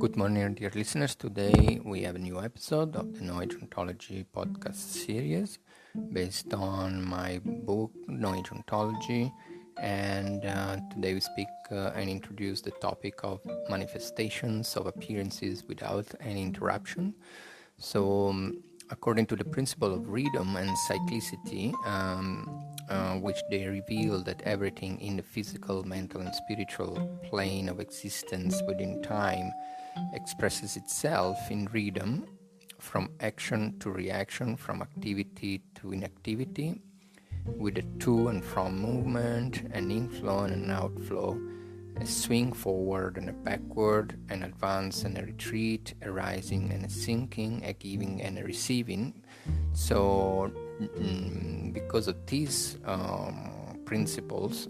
Good morning, dear listeners. Today we have a new episode of the Age Ontology podcast series based on my book, Age Ontology. And today we speak and introduce the topic of manifestations of appearances without any interruption. So, according to the principle of rhythm and cyclicity, which they reveal that everything in the physical, mental, and spiritual plane of existence within time expresses itself in rhythm, from action to reaction, from activity to inactivity, with a to and from movement, an inflow and an outflow, a swing forward and a backward, an advance and a retreat, a rising and a sinking, a giving and a receiving. So because of these principles,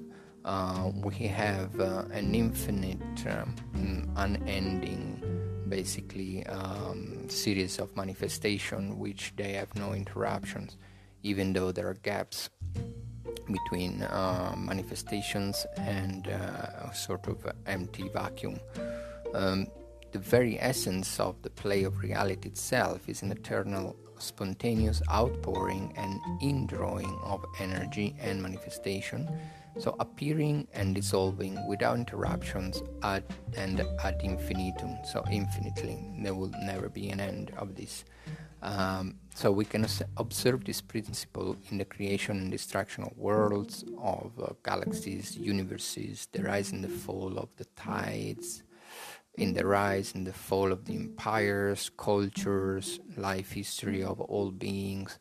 we have an infinite, unending, basically series of manifestation which they have no interruptions, even though there are gaps between manifestations and sort of empty vacuum. The very essence of the play of reality itself is an eternal spontaneous outpouring and indrawing of energy and manifestation, so appearing and dissolving without interruptions ad infinitum, so infinitely. There will never be an end of this. So we can observe this principle in the creation and destruction of worlds, of galaxies, universes, the rise and the fall of the tides, in the rise and the fall of the empires, cultures, life history of all beings,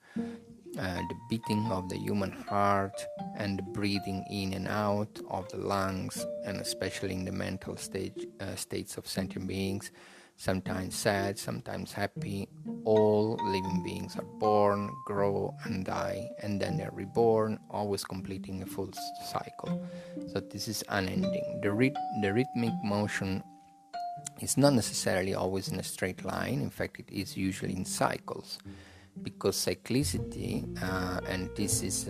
the beating of the human heart, and the breathing in and out of the lungs, and especially in the mental states of sentient beings, sometimes sad, sometimes happy. All living beings are born, grow, and die, and then they're reborn, always completing a full cycle. So this is unending. The rhythmic motion is not necessarily always in a straight line. In fact, it is usually in cycles, because cyclicity, and this is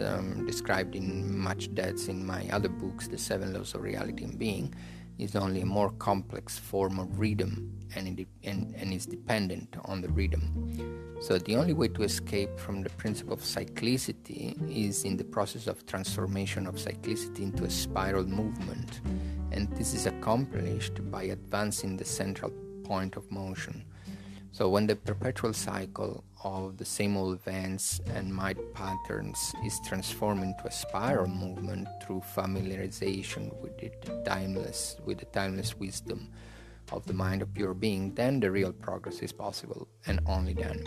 described in much depth in my other books, The 7 Laws of Reality and Being, is only a more complex form of rhythm, and is dependent on the rhythm. So the only way to escape from the principle of cyclicity is in the process of transformation of cyclicity into a spiral movement, and this is accomplished by advancing the central point of motion. So when the perpetual cycle of the same old events and mind patterns is transformed into a spiral movement through familiarization with the timeless wisdom of the mind of pure being, then the real progress is possible, and only then.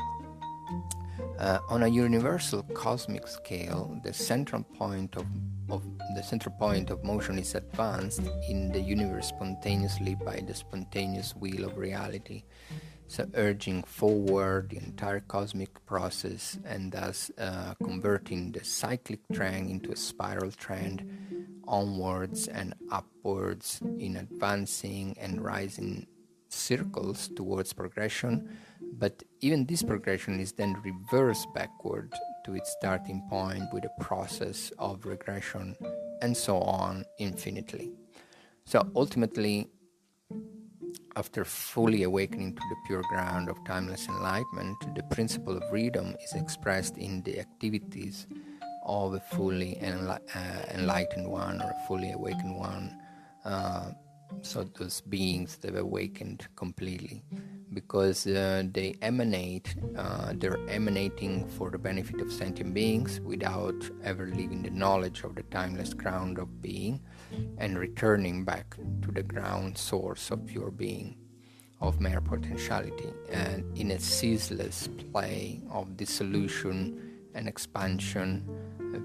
On a universal cosmic scale, the central point of motion is advanced in the universe spontaneously by the spontaneous will of reality, so urging forward the entire cosmic process, and thus converting the cyclic trend into a spiral trend, onwards and upwards in advancing and rising circles towards progression. But even this progression is then reversed backward to its starting point with a process of regression, and so on infinitely. So ultimately, after fully awakening to the pure ground of timeless enlightenment, the principle of rhythm is expressed in the activities of a fully enlightened one, or a fully awakened one. So those beings that have awakened completely, because they emanate, they're emanating for the benefit of sentient beings without ever leaving the knowledge of the timeless ground of being, and returning back to the ground source of pure being, of mere potentiality, and in a ceaseless play of dissolution and expansion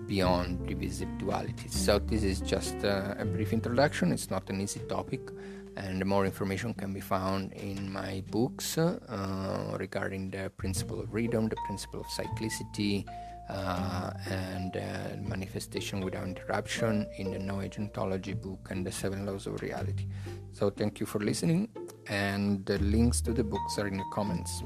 beyond divisive dualities. So this is just a brief introduction. It's not an easy topic, and more information can be found in my books regarding the principle of rhythm, the principle of cyclicity, and manifestation without interruption in the Age Ontology book, and the 7 Laws of Reality. So thank you for listening, and the links to the books are in the comments.